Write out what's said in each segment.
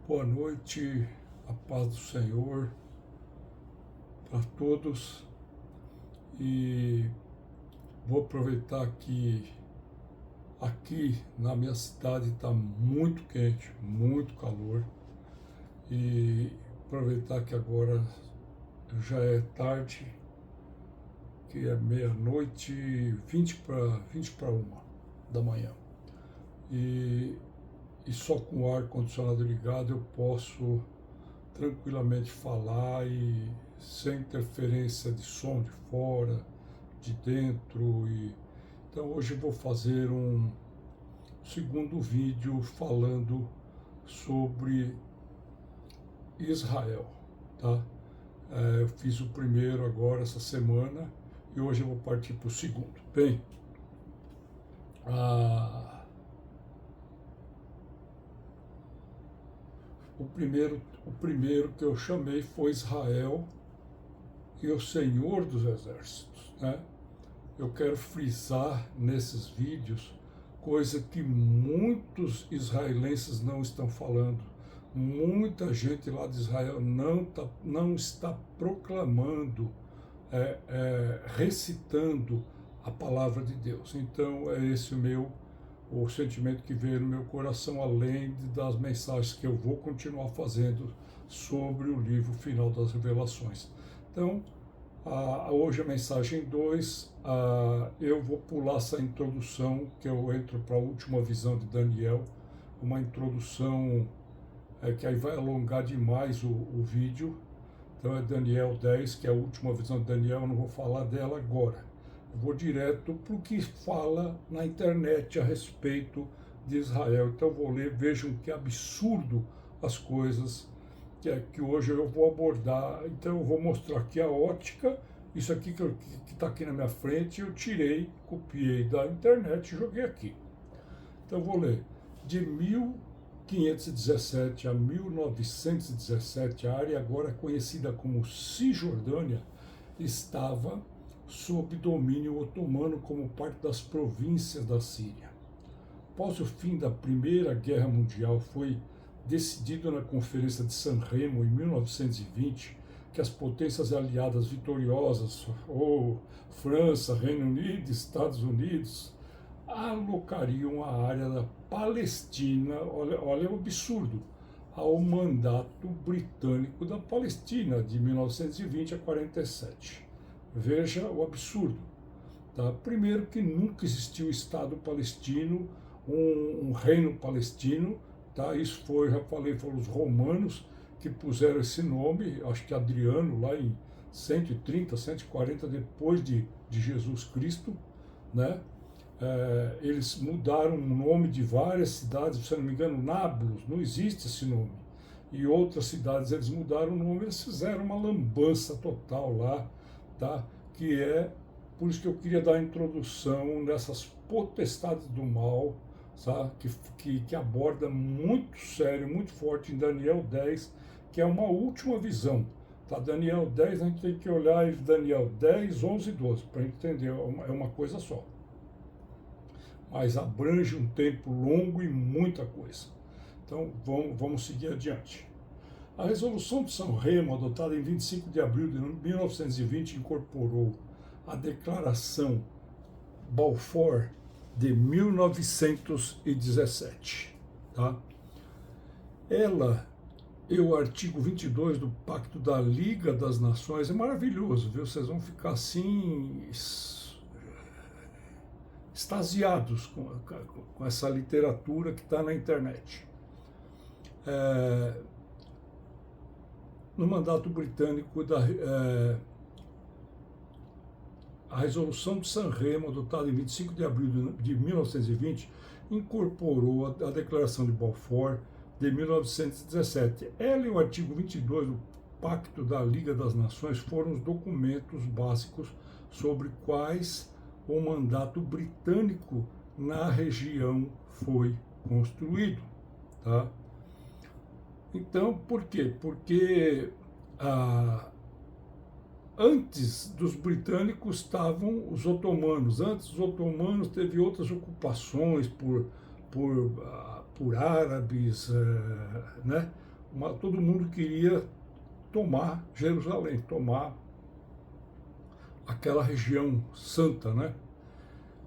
Boa noite, a paz do Senhor para todos. E vou aproveitar que aqui na minha cidade está muito quente, muito calor, e aproveitar que agora já é tarde, que é meia-noite, 20 para 1 da manhã. E só com o ar-condicionado ligado eu posso tranquilamente falar e sem interferência de som de fora, de dentro. Então hoje eu vou fazer um segundo vídeo falando sobre Israel, tá? Eu fiz o primeiro agora essa semana e hoje eu vou partir para o segundo. Bem, o primeiro que eu chamei foi Israel e o Senhor dos Exércitos, né? Eu quero frisar nesses vídeos coisa que muitos israelenses não estão falando. Muita gente lá de Israel não está proclamando, recitando a palavra de Deus. Então é esse o sentimento que veio no meu coração, além das mensagens que eu vou continuar fazendo sobre o livro final das revelações. Então, hoje a mensagem 2, eu vou pular essa introdução, que eu entro para a última visão de Daniel, uma introdução que aí vai alongar demais o vídeo. Então é Daniel 10, que é a última visão de Daniel, eu não vou falar dela agora. Eu vou direto para o que fala na internet a respeito de Israel. Então eu vou ler, vejam que absurdo as coisas que hoje eu vou abordar. Então eu vou mostrar aqui a ótica, isso aqui que está aqui na minha frente, eu tirei, copiei da internet e joguei aqui. Então eu vou ler. De 1517 a 1917, a área agora conhecida como Cisjordânia estava sob domínio otomano como parte das províncias da Síria. Após o fim da Primeira Guerra Mundial, foi decidido na Conferência de San Remo, em 1920, que as potências aliadas vitoriosas, França, Reino Unido, Estados Unidos, alocariam a área da Palestina, olha o absurdo, ao mandato britânico da Palestina, de 1920 a 47. Veja o absurdo. Tá? Primeiro que nunca existiu Estado palestino, um reino palestino. Tá? Isso foi, já falei, foram os romanos que puseram esse nome, acho que Adriano, lá em 130, 140 depois de Jesus Cristo. Né? Eles mudaram o nome de várias cidades, se não me engano, Nablus, não existe esse nome. E outras cidades eles mudaram o nome, eles fizeram uma lambança total lá. Tá? Que é por isso que eu queria dar a introdução nessas potestades do mal, tá? que aborda muito sério, muito forte em Daniel 10, que é uma última visão. Tá? Daniel 10, a gente tem que olhar em Daniel 10, 11 e 12, para entender, é uma coisa só. Mas abrange um tempo longo e muita coisa. Então vamos seguir adiante. A resolução de São Remo, adotada em 25 de abril de 1920, incorporou a Declaração Balfour de 1917. Tá? Ela e o artigo 22 do Pacto da Liga das Nações é maravilhoso, viu? Vocês vão ficar assim extasiados com essa literatura que está na internet. No mandato britânico, a resolução de San Remo, adotada em 25 de abril de 1920, incorporou a Declaração de Balfour de 1917. Ela e o artigo 22 do Pacto da Liga das Nações foram os documentos básicos sobre quais o mandato britânico na região foi construído. Tá? Então, por quê? Porque antes dos britânicos estavam os otomanos. Antes dos otomanos teve outras ocupações por árabes, né? todo mundo queria tomar Jerusalém, tomar aquela região santa, né?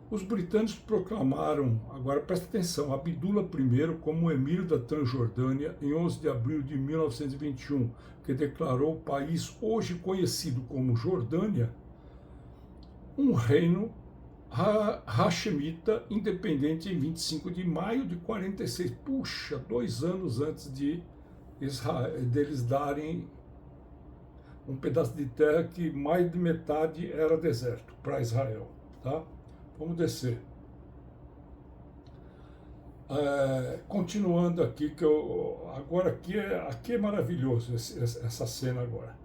Os britânicos proclamaram, agora presta atenção, Abdullah I como emir da Transjordânia em 11 de abril de 1921, que declarou o país hoje conhecido como Jordânia um reino hashemita independente em 25 de maio de 46. Puxa, 2 anos antes de deles darem um pedaço de terra que mais de metade era deserto para Israel, tá? Vamos descer. Continuando aqui, agora aqui é maravilhoso essa cena agora.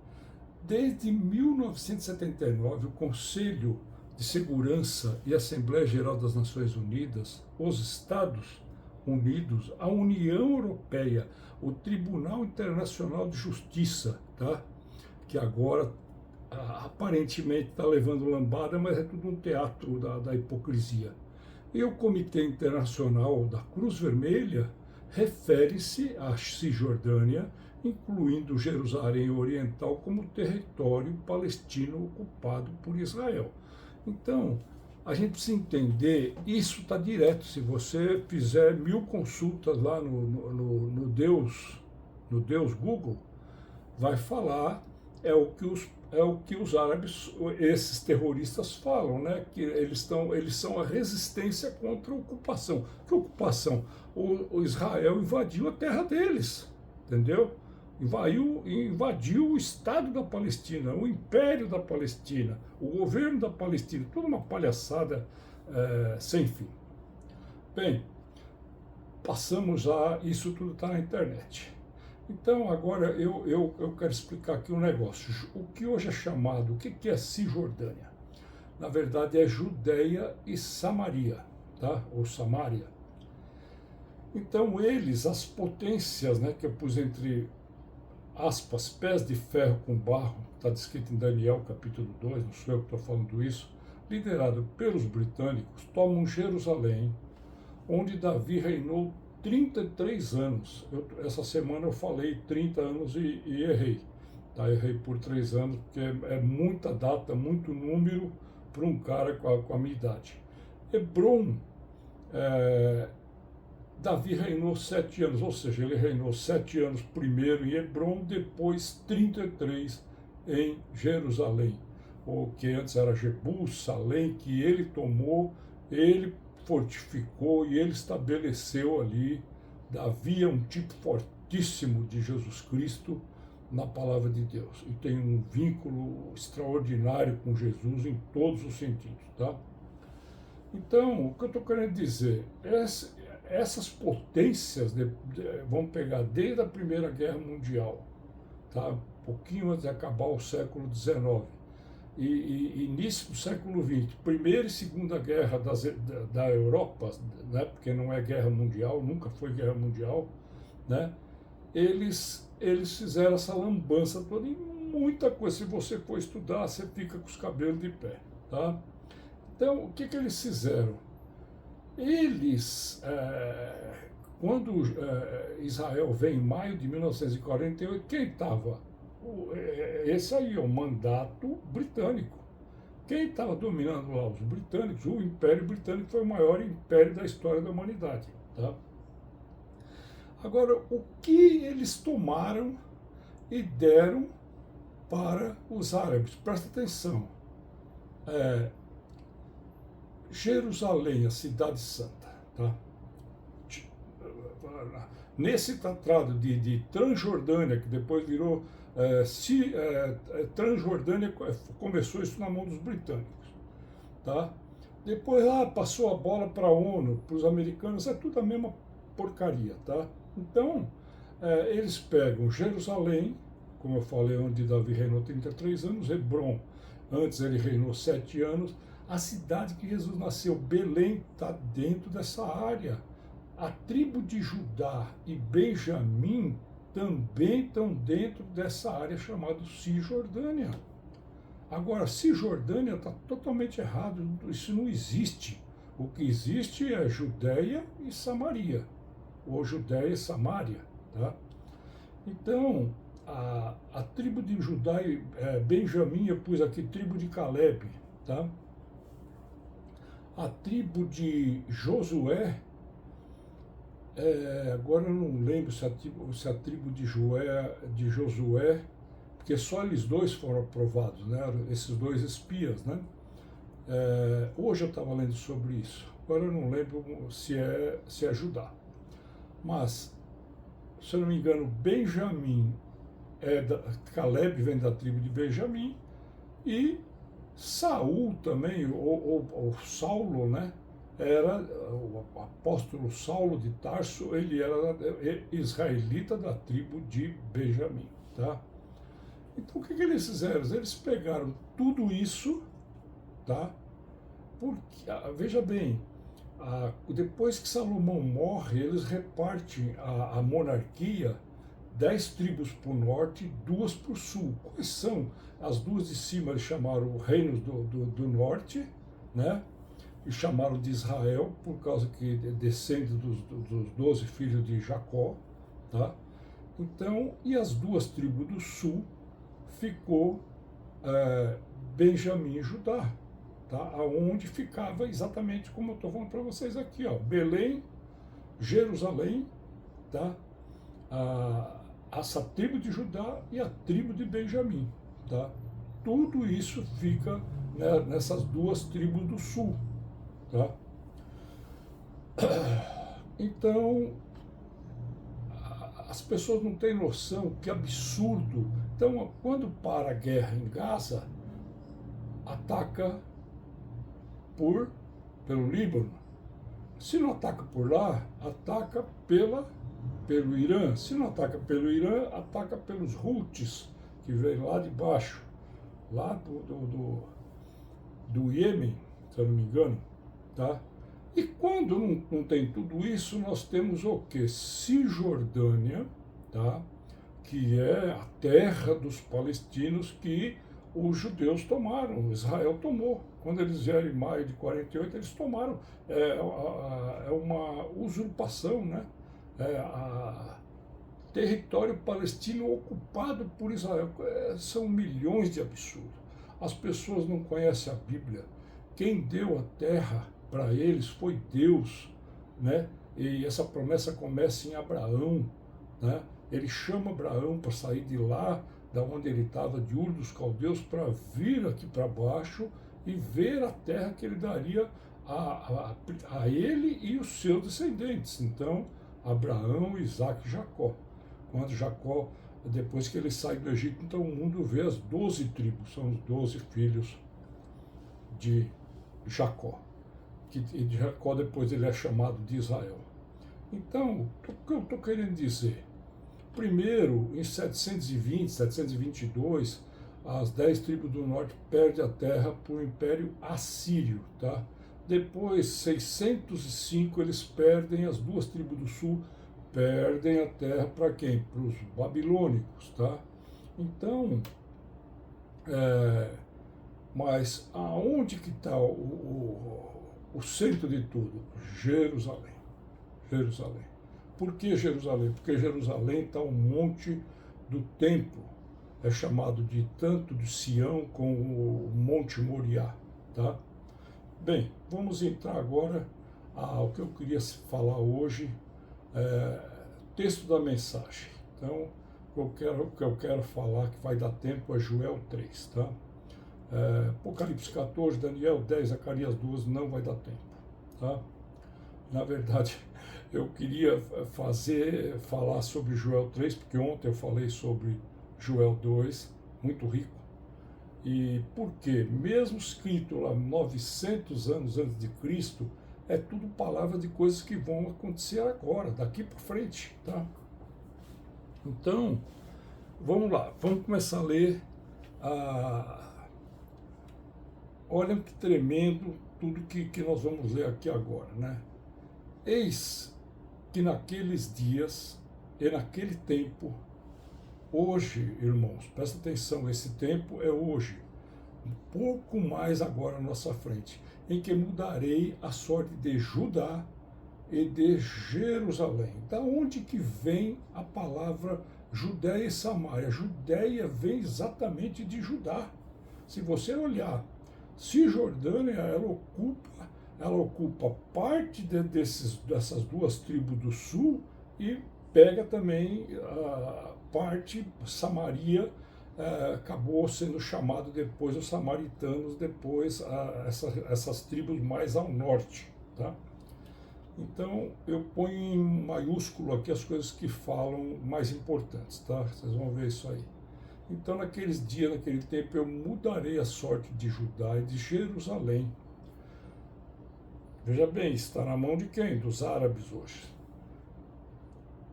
Desde 1979, o Conselho de Segurança e Assembleia Geral das Nações Unidas, os Estados Unidos, a União Europeia, o Tribunal Internacional de Justiça, tá? Que agora aparentemente está levando lambada, mas é tudo um teatro da hipocrisia. E o Comitê Internacional da Cruz Vermelha refere-se à Cisjordânia, incluindo Jerusalém Oriental como território palestino ocupado por Israel. Então, a gente precisa entender, isso está direto, se você fizer 1000 consultas lá no Deus Google, vai falar, é o que os árabes, esses terroristas falam, né? Que eles são a resistência contra a ocupação. Que ocupação? O Israel invadiu a terra deles, entendeu? Invadiu o Estado da Palestina, o Império da Palestina, o governo da Palestina, toda uma palhaçada sem fim. Bem, passamos a... Isso tudo está na internet. Então, agora eu quero explicar aqui um negócio. O que hoje é chamado, o que é Cisjordânia? Na verdade é Judeia e Samaria, tá? Ou Samária. Então eles, as potências, né, que eu pus entre aspas, pés de ferro com barro, está descrito em Daniel capítulo 2, não sou eu que estou falando isso, liderado pelos britânicos, tomam Jerusalém, onde Davi reinou 33 anos. Essa semana eu falei 30 anos e errei. Tá? Errei por 3 anos, porque é muita data, muito número para um cara com a minha idade. Hebron, Davi reinou 7 anos, ou seja, ele reinou 7 anos primeiro em Hebron, depois 33 em Jerusalém, o que antes era Jerusalém, que ele tomou, ele fortificou e ele estabeleceu ali. Davi é um tipo fortíssimo de Jesus Cristo na palavra de Deus e tem um vínculo extraordinário com Jesus em todos os sentidos, tá? Então, o que eu estou querendo dizer, essas potências, vamos pegar desde a Primeira Guerra Mundial, tá? Um pouquinho antes de acabar o século XIX, e início do século XX, Primeira e Segunda Guerra da Europa, né, porque não é guerra mundial, nunca foi guerra mundial, né, eles fizeram essa lambança toda em muita coisa. Se você for estudar, você fica com os cabelos de pé. Tá? Então, o que eles fizeram? Eles, quando Israel vem em maio de 1948, quem estava? Esse aí é o mandato britânico. Quem estava dominando lá? Os britânicos. O Império Britânico foi o maior império da história da humanidade. Tá? Agora, o que eles tomaram e deram para os árabes? Presta atenção. Jerusalém, a cidade santa. Tá? Nesse tratado de Transjordânia, que depois virou Transjordânia, começou isso na mão dos britânicos. Tá? Depois passou a bola para a ONU, para os americanos, é tudo a mesma porcaria. Tá? Então, eles pegam Jerusalém, como eu falei, onde Davi reinou 33 anos, Hebron, antes ele reinou 7 anos, a cidade que Jesus nasceu, Belém, está dentro dessa área. A tribo de Judá e Benjamim também estão dentro dessa área chamada Cisjordânia. Agora, Cisjordânia está totalmente errado, isso não existe. O que existe é Judéia e Samaria, ou Judéia e Samária. Tá? Então, a tribo de Judá e Benjamim, eu pus aqui tribo de Caleb, tá? A tribo de Josué, agora eu não lembro se a tribo de Josué, porque só eles dois foram aprovados, né? Esses dois espias, né? Hoje eu estava lendo sobre isso, agora eu não lembro se é Judá. Mas, se eu não me engano, Benjamim Caleb vem da tribo de Benjamim, e Saul também, ou Saulo, né? Era o apóstolo Saulo de Tarso, ele era israelita da tribo de Benjamim, tá? Então o que eles fizeram? Eles pegaram tudo isso, tá? Porque, veja bem, depois que Salomão morre, eles repartem a monarquia 10 tribos para o norte e 2 para o sul. Quais são? As duas de cima eles chamaram reinos do norte, né? E chamaram de Israel, por causa que descende dos 12 filhos de Jacó, tá? Então, e as duas tribos do sul ficou Benjamim e Judá, tá? Aonde ficava exatamente como eu estou falando para vocês aqui, ó, Belém, Jerusalém, tá? Essa tribo de Judá e a tribo de Benjamim, tá? Tudo isso fica, né, nessas duas tribos do sul, tá? Então, as pessoas não têm noção, que absurdo. Então, quando para a guerra em Gaza, ataca pelo Líbano. Se não ataca por lá, ataca pelo Irã. Se não ataca pelo Irã, ataca pelos Houthis, que vem lá de baixo, lá do Iêmen, se eu não me engano, tá? E quando não tem tudo isso, nós temos o quê? Cisjordânia, tá? Que é a terra dos palestinos que os judeus tomaram, Israel tomou. Quando eles vieram em maio de 48, eles tomaram. É uma usurpação, né? Território palestino ocupado por Israel. São milhões de absurdos. As pessoas não conhecem a Bíblia. Quem deu a terra para eles foi Deus, né? E essa promessa começa em Abraão, né? Ele chama Abraão para sair de lá, da onde ele estava, de Ur dos Caldeus, para vir aqui para baixo e ver a terra que ele daria a ele e os seus descendentes. Então, Abraão, Isaac e Jacó. Quando Jacó, depois que ele sai do Egito, então o mundo vê as 12 tribos, são os 12 filhos de Jacó. E de Jacó depois ele é chamado de Israel. Então, o que eu estou querendo dizer? Primeiro, em 720, 722, as 10 tribos do norte perdem a terra para o Império Assírio, tá? Depois, 605, eles perdem, as duas tribos do sul perdem a terra para quem? Para os babilônicos, tá? Então, mas aonde que está o centro de tudo? Jerusalém. Jerusalém. Por que Jerusalém? Porque Jerusalém está um monte do templo. É chamado de tanto de Sião como o Monte Moriá, tá? Bem, vamos entrar agora ao que eu queria falar hoje, texto da mensagem. Então, o que eu quero falar, que vai dar tempo, é Joel 3, tá? Apocalipse 14, Daniel 10, Zacarias 12, não vai dar tempo, tá? Na verdade, eu queria falar sobre Joel 3, porque ontem eu falei sobre Joel 2, muito rico. E por quê? Mesmo escrito lá 900 anos antes de Cristo, é tudo palavra de coisas que vão acontecer agora, daqui para frente, tá? Então, vamos lá, vamos começar a ler. Olha que tremendo tudo que nós vamos ler aqui agora, né? Eis que naqueles dias e naquele tempo, hoje, irmãos, presta atenção, esse tempo é hoje, um pouco mais agora à nossa frente, em que mudarei a sorte de Judá e de Jerusalém. Da onde que vem a palavra Judéia e Samaria? Judéia vem exatamente de Judá. Se você olhar, Cisjordânia, ela ocupa parte dessas duas tribos do sul e pega também a parte Samaria, acabou sendo chamado depois os samaritanos, depois essas tribos mais ao norte, tá? Então eu ponho em maiúsculo aqui as coisas que falam mais importantes, tá? Vocês vão ver isso aí. Então naqueles dias, naquele tempo, eu mudarei a sorte de Judá e de Jerusalém. Veja bem, está na mão de quem? Dos árabes hoje.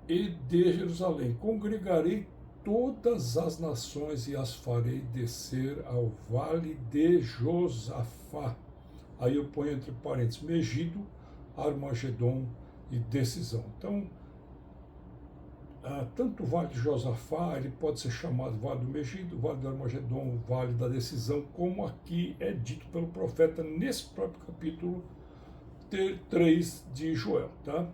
E de Jerusalém congregarei todas as nações e as farei descer ao vale de Josafá. Aí eu ponho entre parênteses Megido, Armagedon e decisão. Então, tanto o Vale de Josafá, ele pode ser chamado Vale do Megido, Vale do Armagedon, Vale da Decisão, como aqui é dito pelo profeta nesse próprio capítulo 3 de Joel, tá?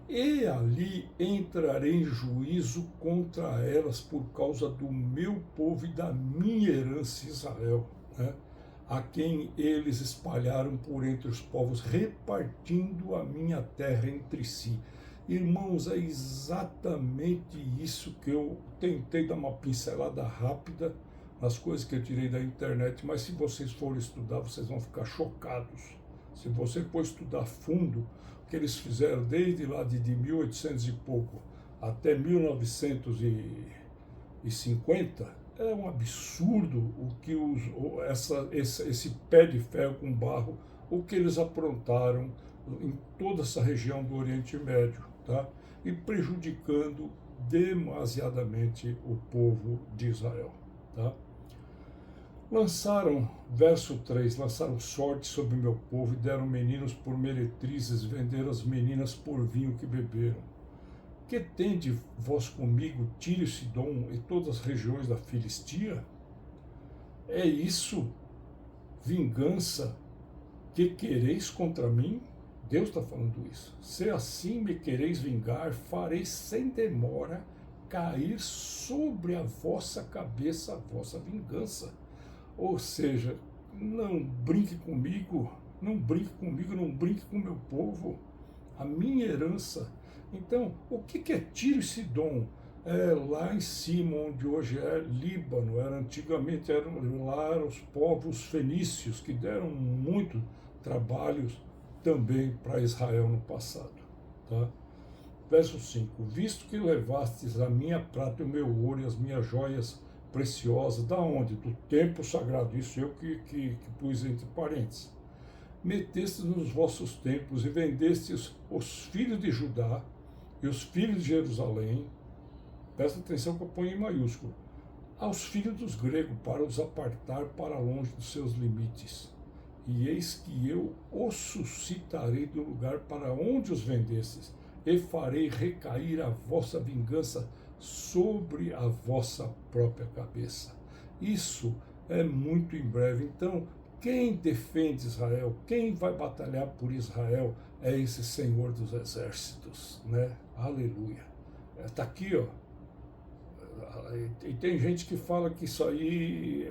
E ali entrarei em juízo contra elas por causa do meu povo e da minha herança Israel, né? A quem eles espalharam por entre os povos, repartindo a minha terra entre si. Irmãos, é exatamente isso que eu tentei dar uma pincelada rápida nas coisas que eu tirei da internet, mas se vocês forem estudar, vocês vão ficar chocados. Se você for estudar fundo, o que eles fizeram desde lá de 1800 e pouco até 1950, é um absurdo o que esse pé de ferro com barro, o que eles aprontaram em toda essa região do Oriente Médio, tá? E prejudicando demasiadamente o povo de Israel, tá? Lançaram, verso 3, lançaram sorte sobre meu povo e deram meninos por meretrizes, venderam as meninas por vinho que beberam. Que tende vós comigo, Tiro e Sidom e todas as regiões da Filistia? É isso, vingança, que quereis contra mim? Deus está falando isso. Se assim me quereis vingar, farei sem demora cair sobre a vossa cabeça a vossa vingança. Ou seja, não brinque comigo, não brinque comigo, não brinque com o meu povo, a minha herança. Então, o que é Tiro e Sidom? Lá em cima, onde hoje é Líbano, antigamente eram lá os povos fenícios, que deram muito trabalhos também para Israel no passado. Tá? Verso 5, visto que levastes a minha prata e o meu ouro e as minhas joias preciosas, da onde? Do templo sagrado, isso eu que pus entre parênteses. Metestes nos vossos templos e vendestes os filhos de Judá e os filhos de Jerusalém, presta atenção que eu ponho em maiúsculo, aos filhos dos gregos, para os apartar para longe dos seus limites. E eis que eu os suscitarei do lugar para onde os vendestes, e farei recair a vossa vingança sobre a vossa própria cabeça. Isso é muito em breve. Então, quem defende Israel, quem vai batalhar por Israel é esse Senhor dos Exércitos, né? Aleluia. Está aqui, ó. E tem gente que fala que isso aí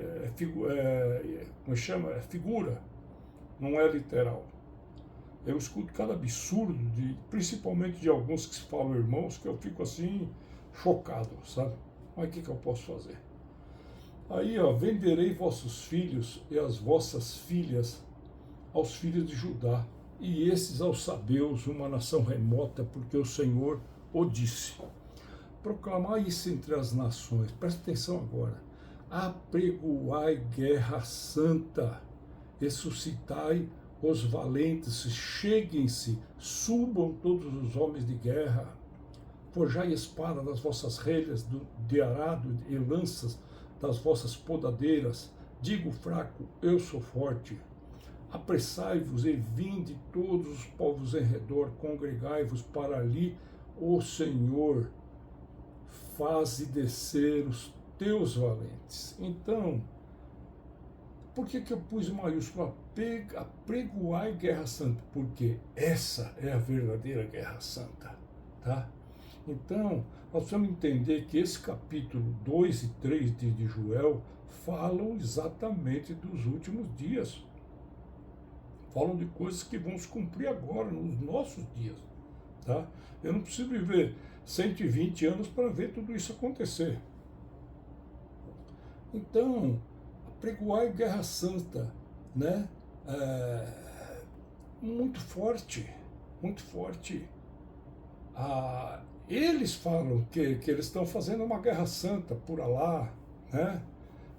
como chama? É figura, não é literal. Eu escuto cada absurdo, principalmente de alguns que se falam irmãos, que eu fico assim, chocado, sabe? Mas o que eu posso fazer? Aí, ó, venderei vossos filhos e as vossas filhas aos filhos de Judá, e esses aos sabeus, uma nação remota, porque o Senhor o disse. Proclamai isso entre as nações, presta atenção agora. Apregoai guerra santa, e suscitai os valentes, cheguem-se, subam todos os homens de guerra, forjai espada das vossas relhas de arado e lanças das vossas podadeiras, digo fraco, eu sou forte. Apressai-vos e vinde todos os povos em redor, congregai-vos para ali, o Senhor, faze descer os teus valentes. Então, por que eu pus em maiúsculo apregoai guerra santa? Porque essa é a verdadeira guerra santa, tá? Então, nós precisamos entender que esse capítulo 2 e 3 de Joel falam exatamente dos últimos dias. Falam de coisas que vão se cumprir agora, nos nossos dias, tá? Eu não preciso viver 120 anos para ver tudo isso acontecer. Então, apregoai guerra santa, né? Muito forte, muito forte. Eles falam que eles estão fazendo uma guerra santa por Alá, né?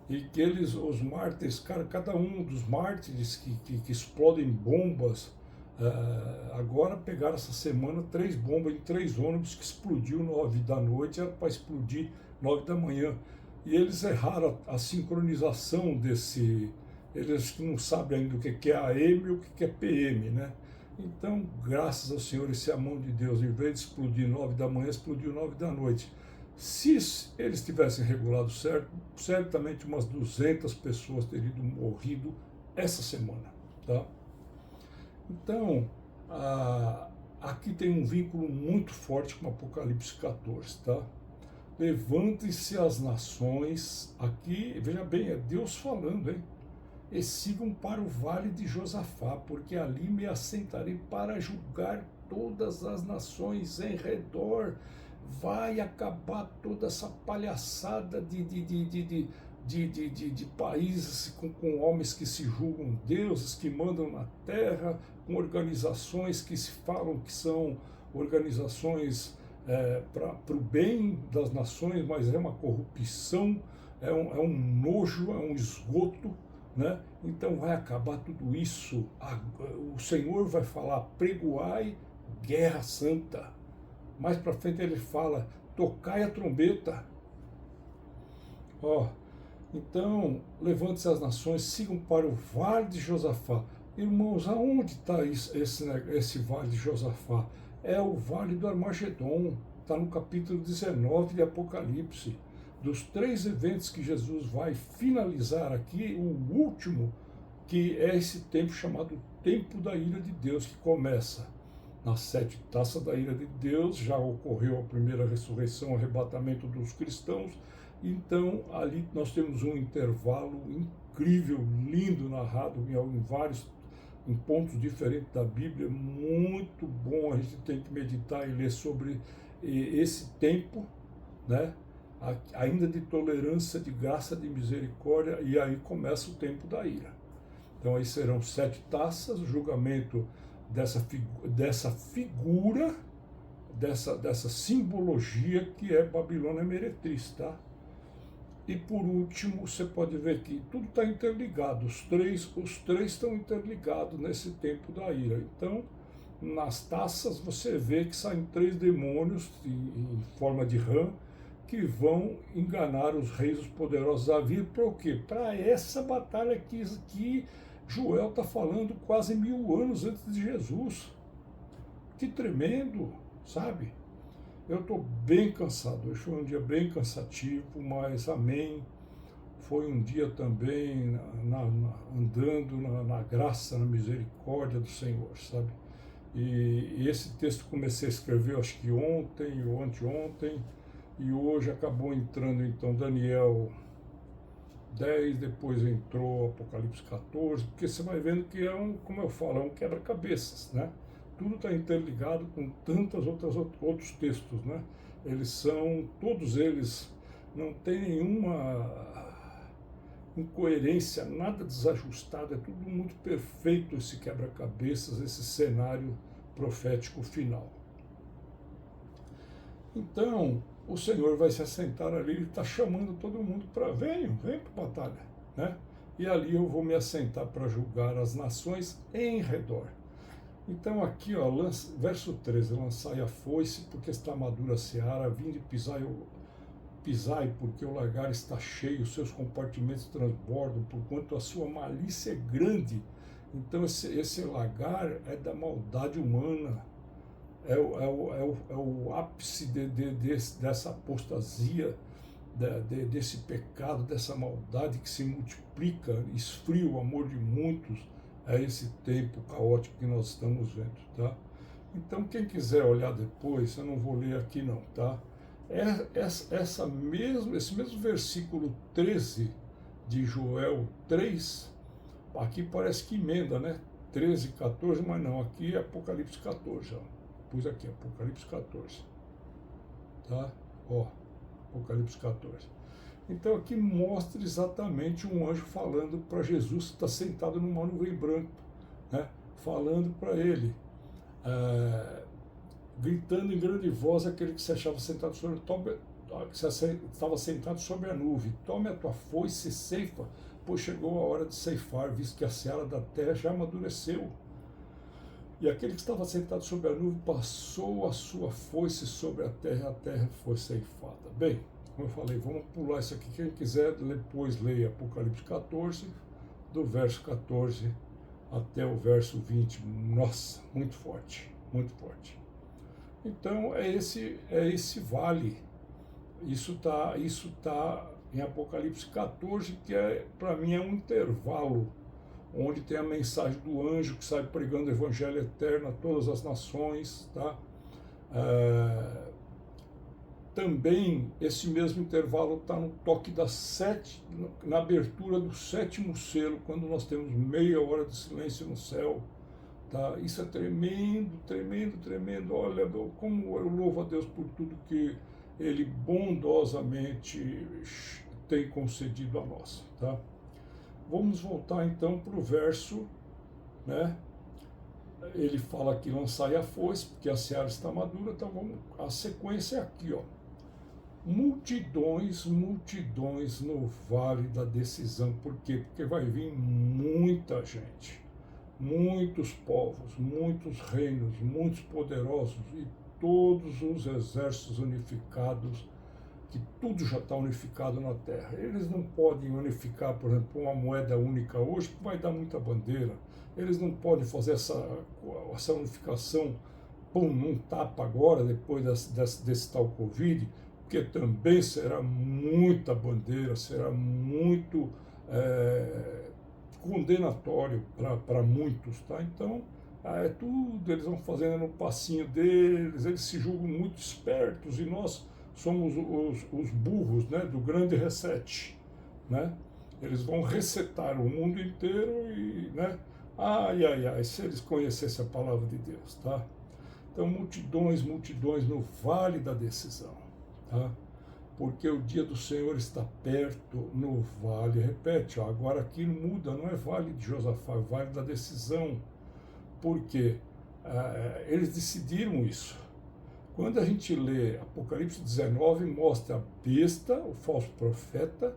E que eles, os mártires, cada um dos mártires que explodem bombas, agora pegaram essa semana 3 bombas em 3 ônibus que explodiu 9 da noite, era para explodir 9 da manhã. E eles erraram a sincronização desse. Eles não sabem ainda o que é AM e o que é PM, né? Então, graças ao Senhor, esse é a mão de Deus. Em vez de explodir 9 da manhã, explodiu 9 da noite. Se eles tivessem regulado certo, certamente umas 200 pessoas teriam morrido essa semana, tá? Então, aqui tem um vínculo muito forte com Apocalipse 14, tá? Levantem-se as nações, aqui, veja bem, é Deus falando, hein? E sigam para o vale de Josafá, porque ali me assentarei para julgar todas as nações em redor. Vai acabar toda essa palhaçada de países com homens que se julgam deuses, que mandam na terra, com organizações que se falam que são organizações para o bem das nações, mas é uma corrupção, é um nojo, é um esgoto, né? Então vai acabar tudo isso. O Senhor vai falar, pregoai guerra santa. Mais para frente ele fala, tocai a trombeta. Então, levante-se as nações, sigam para o vale de Josafá. Irmãos, aonde está esse vale de Josafá? É o vale do Armagedon, está no capítulo 19 de Apocalipse. Dos 3 eventos que Jesus vai finalizar aqui, o último, que é esse tempo chamado Tempo da Ira de Deus, que começa nas 7 taças da ira de Deus, já ocorreu a primeira ressurreição, o arrebatamento dos cristãos. Então, ali nós temos um intervalo incrível, lindo, narrado em pontos diferentes da Bíblia, muito bom. A gente tem que meditar e ler sobre esse tempo, né? Ainda de tolerância, de graça, de misericórdia, e aí começa o tempo da ira. Então aí serão 7 taças, o julgamento dessa figura, dessa simbologia que é Babilônia meretriz, tá? E por último, você pode ver que tudo está interligado, os três estão interligados nesse tempo da ira. Então, nas taças você vê que saem 3 demônios em forma de rã, que vão enganar os reis, os poderosos a vir, para o quê? Para essa batalha que Joel está falando quase 1000 anos antes de Jesus. Que tremendo, sabe? Eu estou bem cansado, hoje foi um dia bem cansativo, mas amém. Foi um dia também andando na graça, na misericórdia do Senhor, sabe? E esse texto comecei a escrever, acho que ontem ou anteontem, e hoje acabou entrando então Daniel 10, depois entrou Apocalipse 14, porque você vai vendo que como eu falo, é um quebra-cabeças, né? Tudo está interligado com tantos outros textos, né? Todos eles, não tem nenhuma incoerência, nada desajustado, é tudo muito perfeito esse quebra-cabeças, esse cenário profético final. Então, o Senhor vai se assentar ali, ele está chamando todo mundo para venham para a batalha, né? E ali eu vou me assentar para julgar as nações em redor. Então aqui, verso 13, lançai a foice, porque está madura a seara, vinde pisai, porque o lagar está cheio, os seus compartimentos transbordam, porquanto a sua malícia é grande. Então esse lagar é da maldade humana, é o ápice dessa apostasia, desse pecado, dessa maldade que se multiplica, esfria o amor de muitos a esse tempo caótico que nós estamos vendo, tá? Então, quem quiser olhar depois, eu não vou ler aqui não, tá? Esse mesmo versículo 13 de Joel 3, aqui parece que emenda, né? 13, 14, mas não, aqui é Apocalipse 14, ó. Pus aqui, Apocalipse 14, tá? Ó, Apocalipse 14. Então aqui mostra exatamente um anjo falando para Jesus, que está sentado numa nuvem branca, né? Falando para ele, gritando em grande voz aquele que se achava sentado sobre estava sentado sobre a nuvem: tome a tua foice e ceifa, pois chegou a hora de ceifar, visto que a seara da terra já amadureceu. E aquele que estava sentado sobre a nuvem passou a sua foice sobre a terra foi ceifada. Bem, como eu falei, vamos pular isso aqui. Quem quiser, depois leia Apocalipse 14, do verso 14 até o verso 20. Nossa, muito forte, muito forte. Então, é esse vale. Isso tá em Apocalipse 14, que para mim é um intervalo, onde tem a mensagem do anjo que sai pregando o evangelho eterno a todas as nações, tá? Também esse mesmo intervalo está no toque das 7, na abertura do 7º selo, quando nós temos meia hora de silêncio no céu, tá? Isso é tremendo, tremendo, tremendo. Olha, como eu louvo a Deus por tudo que Ele bondosamente tem concedido a nós, tá? Vamos voltar então para o verso, né? Ele fala que lançai a foice, porque a seara está madura, então a sequência é aqui, ó. Multidões, multidões no vale da decisão. Por quê? Porque vai vir muita gente, muitos povos, muitos reinos, muitos poderosos e todos os exércitos unificados, que tudo já está unificado na Terra. Eles não podem unificar, por exemplo, uma moeda única hoje, porque vai dar muita bandeira. Eles não podem fazer essa unificação, num tapa agora, depois desse tal Covid, porque também será muita bandeira, será muito condenatório para muitos, tá? Então, tudo eles vão fazendo no passinho deles, eles se julgam muito espertos e nós somos os burros, né, do grande reset, né? Eles vão resetar o mundo inteiro e, né? Ai, ai, ai, se eles conhecessem a palavra de Deus, tá? Então, multidões, multidões no vale da decisão, tá? Porque o dia do Senhor está perto no vale. Repete, ó, agora aqui muda, não é vale de Josafá, é vale da decisão. Porque eles decidiram isso. Quando a gente lê Apocalipse 19, mostra a besta, o falso profeta,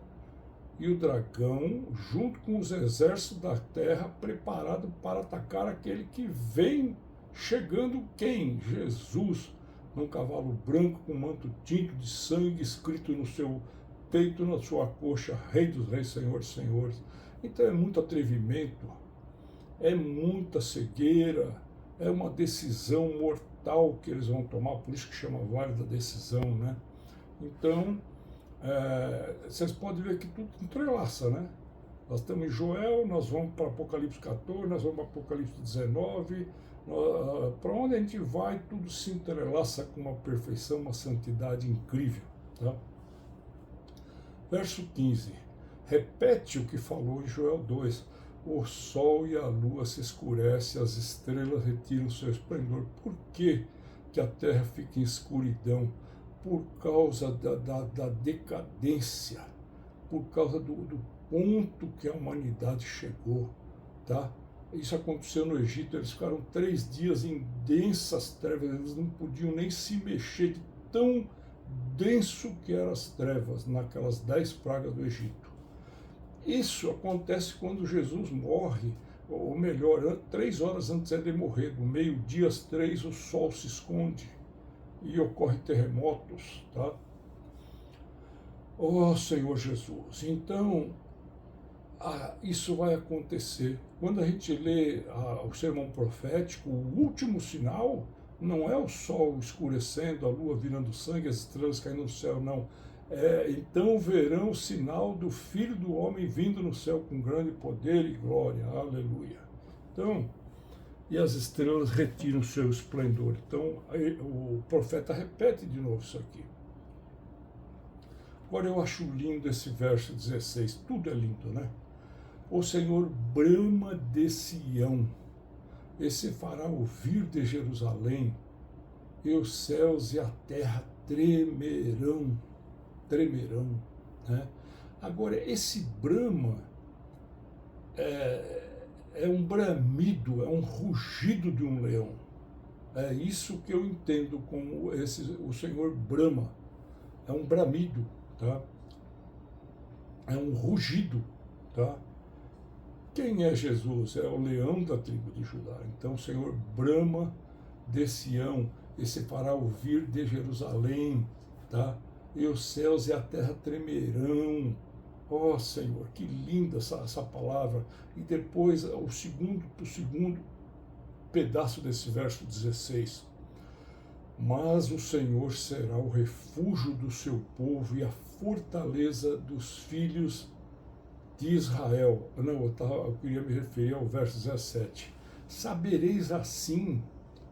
e o dragão, junto com os exércitos da terra, preparado para atacar aquele que vem chegando, quem? Jesus, num cavalo branco com manto tinto de sangue, escrito no seu peito, na sua coxa, Rei dos Reis, Senhor dos Senhores. Então é muito atrevimento, é muita cegueira, é uma decisão mortal que eles vão tomar, por isso que chama Vale da Decisão, né? Então, vocês podem ver que tudo entrelaça, né? Nós estamos em Joel, nós vamos para Apocalipse 14, nós vamos para Apocalipse 19, para onde a gente vai, tudo se entrelaça com uma perfeição, uma santidade incrível, tá? Verso 15, repete o que falou em Joel 2, o sol e a lua se escurecem, as estrelas retiram seu esplendor. Por que a terra fica em escuridão? Por causa da decadência, por causa do ponto que a humanidade chegou, tá? Isso aconteceu no Egito, eles ficaram 3 dias em densas trevas, eles não podiam nem se mexer de tão denso que eram as trevas naquelas 10 pragas do Egito. Isso acontece quando Jesus morre, ou melhor, 3 horas antes de morrer, do meio-dia às 3, o sol se esconde e ocorrem terremotos, tá? Oh, Senhor Jesus, então isso vai acontecer. Quando a gente lê o sermão profético, o último sinal não é o sol escurecendo, a lua virando sangue, as estrelas caindo no céu, não. Então verão o sinal do Filho do Homem vindo no céu com grande poder e glória. Aleluia. Então, e as estrelas retiram seu esplendor. Então, o profeta repete de novo isso aqui. Agora eu acho lindo esse verso 16, tudo é lindo, né? O Senhor brama de Sião, e se fará ouvir de Jerusalém, e os céus e a terra tremerão, né? Agora, esse brama é um bramido, é um rugido de um leão. É isso que eu entendo como o Senhor brama. É um bramido, tá? É um rugido, tá? Quem é Jesus? É o leão da tribo de Judá. Então o Senhor brama de Sião e se fará ouvir de Jerusalém, tá? E os céus e a terra tremerão. Ó Senhor, que linda essa palavra. E depois o segundo pedaço desse verso 16. Mas o Senhor será o refúgio do seu povo e a fortaleza dos filhos de Israel. Não, eu queria me referir ao verso 17. Sabereis assim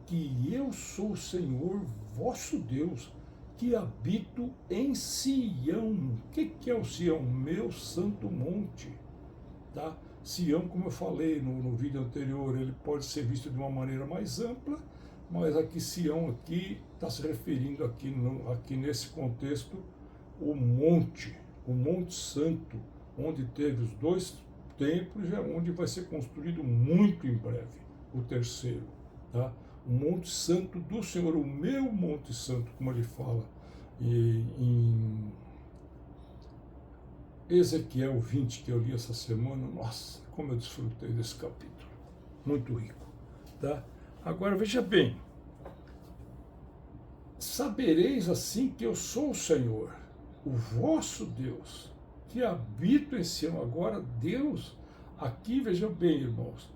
que eu sou o Senhor vosso Deus, que habito em Sião. O que é o Sião? Meu santo monte. Tá? Sião, como eu falei no vídeo anterior, ele pode ser visto de uma maneira mais ampla, mas aqui Sião aqui está se referindo aqui nesse contexto o Monte Santo, onde teve os 2 templos e onde vai ser construído muito em breve o terceiro, tá? O Monte Santo do Senhor, o meu Monte Santo, como ele fala em Ezequiel 20, que eu li essa semana. Nossa, como eu desfrutei desse capítulo, muito rico, tá? Agora veja bem, sabereis assim que eu sou o Senhor, o vosso Deus, que habito em Sião. Agora Deus, aqui veja bem, irmãos,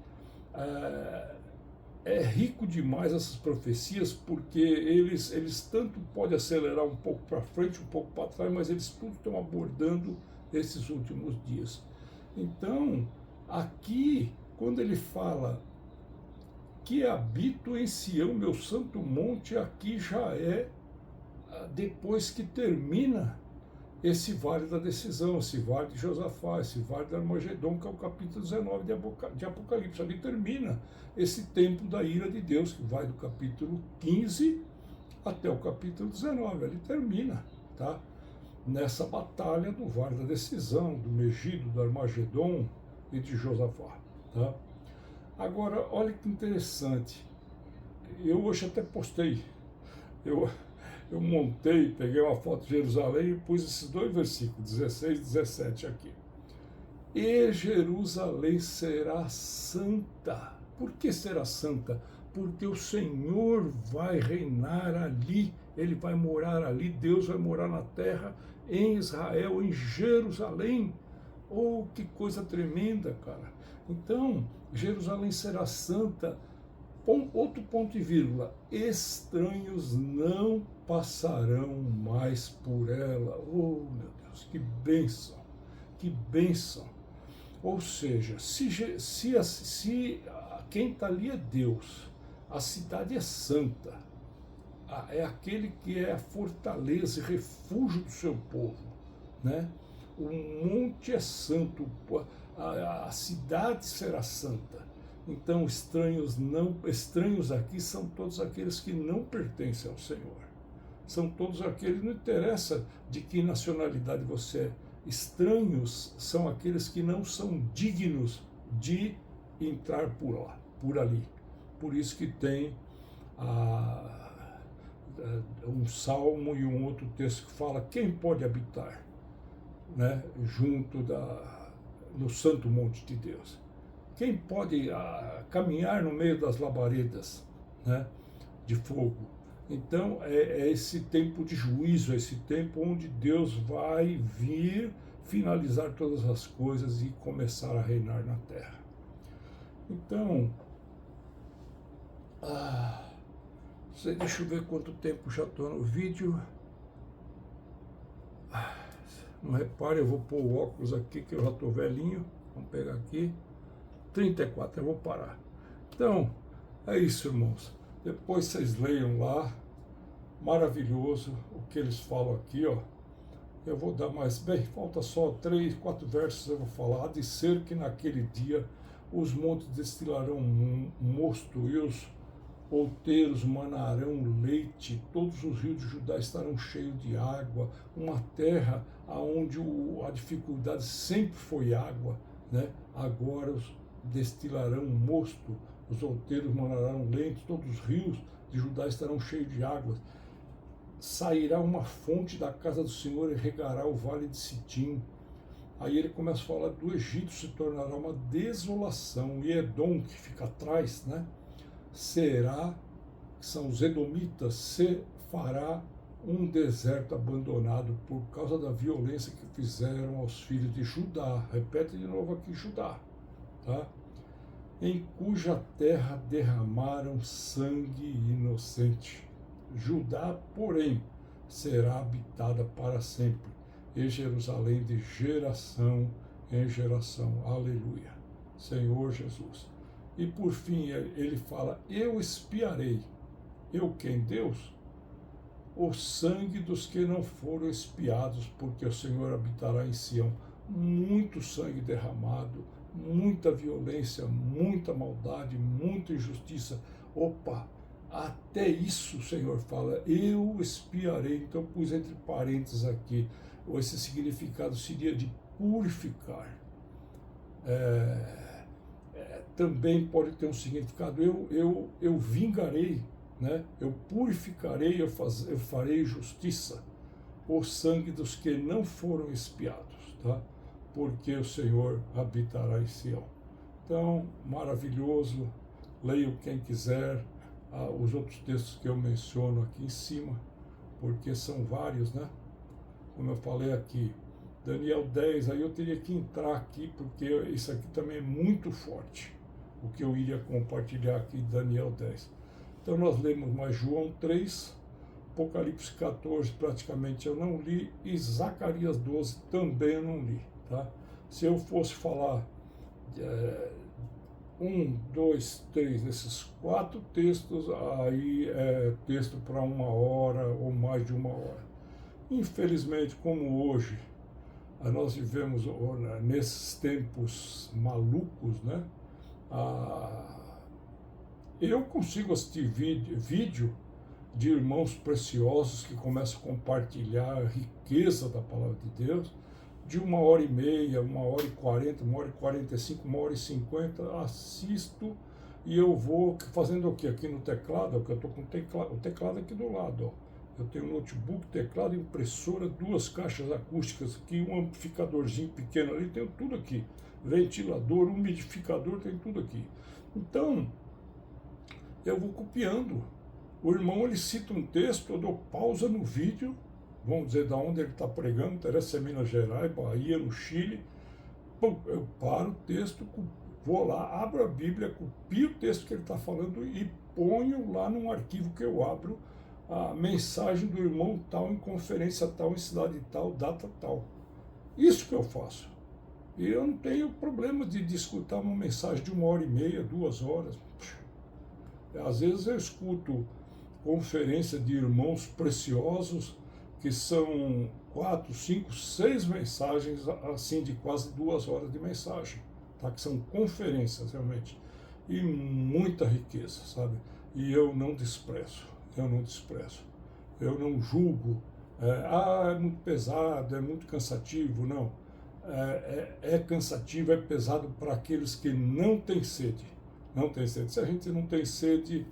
é rico demais essas profecias, porque eles tanto podem acelerar um pouco para frente, um pouco para trás, mas eles tudo estão abordando esses últimos dias. Então, aqui, quando ele fala que habito em Sião, meu santo monte, aqui já é depois que termina esse vale da decisão, esse vale de Josafá, esse vale de Armagedon, que é o capítulo 19 de Apocalipse. Ali termina esse tempo da ira de Deus, que vai do capítulo 15 até o capítulo 19. Ali termina, tá? Nessa batalha do vale da decisão, do Megido, do Armagedon e de Josafá, tá? Agora, olha que interessante. Eu hoje até postei. Eu montei, peguei uma foto de Jerusalém e pus esses 2 versículos, 16 e 17 aqui. E Jerusalém será santa. Por que será santa? Porque o Senhor vai reinar ali, ele vai morar ali, Deus vai morar na terra, em Israel, em Jerusalém. Oh, que coisa tremenda, cara. Então, Jerusalém será santa. Outro ponto e vírgula, estranhos não passarão mais por ela. Oh, meu Deus, que bênção, que bênção. Ou seja, se quem está ali é Deus, a cidade é santa, é aquele que é a fortaleza e refúgio do seu povo, né? O monte é santo, a cidade será santa. Então, estranhos aqui são todos aqueles que não pertencem ao Senhor. São todos aqueles, não interessa de que nacionalidade você é. Estranhos são aqueles que não são dignos de entrar por ali. Por isso que tem um salmo e um outro texto que fala quem pode habitar, né, no santo monte de Deus. Quem pode caminhar no meio das labaredas, né, de fogo? Então, é esse tempo de juízo, é esse tempo onde Deus vai vir finalizar todas as coisas e começar a reinar na terra. Então, deixa eu ver quanto tempo já estou no vídeo. Não repare, eu vou pôr o óculos aqui, que eu já estou velhinho. Vamos pegar aqui. 34, eu vou parar. Então, é isso, irmãos. Depois vocês leiam lá. Maravilhoso o que eles falam aqui, ó. Eu vou dar mais, bem, falta só 3, 4 versos eu vou falar. Há de ser que naquele dia os montes destilarão mosto e os outeiros manarão leite, todos os rios de Judá estarão cheios de água, uma terra onde a dificuldade sempre foi água, né? Agora destilarão mosto, os outeiros manarão leite, todos os rios de Judá estarão cheios de águas. Sairá uma fonte da casa do Senhor e regará o vale de Sitim. Aí ele começa a falar do Egito, se tornará uma desolação, e Edom, que fica atrás, né? Será, que são os edomitas, se fará um deserto abandonado por causa da violência que fizeram aos filhos de Judá. Repete de novo aqui, Judá, tá? Em cuja terra derramaram sangue inocente. Judá, porém, será habitada para sempre, e Jerusalém de geração em geração. Aleluia. Senhor Jesus. E por fim ele fala, eu expiarei. Eu quem? Deus? O sangue dos que não foram expiados, porque o Senhor habitará em Sião. Muito sangue derramado, muita violência, muita maldade, muita injustiça. Opa! Até isso o Senhor fala, eu expiarei. Então pus entre parênteses aqui, esse significado seria de purificar. Também pode ter um significado, eu vingarei, né? Eu purificarei, eu farei justiça, o sangue dos que não foram expiados, tá? Porque o Senhor habitará em Sião. Então, maravilhoso, leio quem quiser, os outros textos que eu menciono aqui em cima, porque são vários, né? Como eu falei aqui, Daniel 10, aí eu teria que entrar aqui, porque isso aqui também é muito forte, o que eu iria compartilhar aqui de Daniel 10. Então nós lemos mais João 3, Apocalipse 14 praticamente eu não li, e Zacarias 12 também eu não li, tá? Se eu fosse falar 1, 2, 3, esses 4 textos, aí é texto para 1 hora ou mais de 1 hora. Infelizmente, como hoje, nós vivemos nesses tempos malucos, né? Eu consigo assistir vídeo de irmãos preciosos que começam a compartilhar a riqueza da palavra de Deus, de 1h30, 1h40, 1h45, 1h50, assisto e eu vou fazendo o que? Aqui no teclado, que eu estou com o teclado aqui do lado, ó. Eu tenho um notebook, teclado, impressora, 2 caixas acústicas aqui, um amplificadorzinho pequeno ali, tenho tudo aqui. Ventilador, umidificador, tem tudo aqui. Então, eu vou copiando. O irmão, ele cita um texto, eu dou pausa no vídeo, vamos dizer de onde ele está pregando, interessa ser Minas Gerais, Bahia, no Chile. Pum, eu paro o texto, vou lá, abro a Bíblia, copio o texto que ele está falando e ponho lá num arquivo que eu abro a mensagem do irmão tal, em conferência tal, em cidade tal, data tal. Isso que eu faço. E eu não tenho problema de escutar uma mensagem de 1h30, 2 horas. Às vezes eu escuto conferência de irmãos preciosos que são 4, 5, 6 mensagens, assim, de quase 2 horas de mensagem, tá? Que são conferências, realmente. E muita riqueza, sabe? E eu não desprezo. Eu não julgo, é muito pesado, é muito cansativo, não. É cansativo, é pesado para aqueles que não têm sede. Não tem sede. Se a gente não tem sede,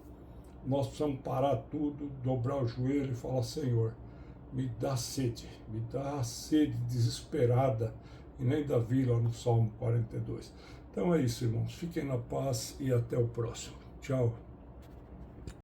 nós precisamos parar tudo, dobrar o joelho e falar, Senhor, me dá sede desesperada, e nem Davi lá no Salmo 42. Então é isso, irmãos. Fiquem na paz e até o próximo. Tchau.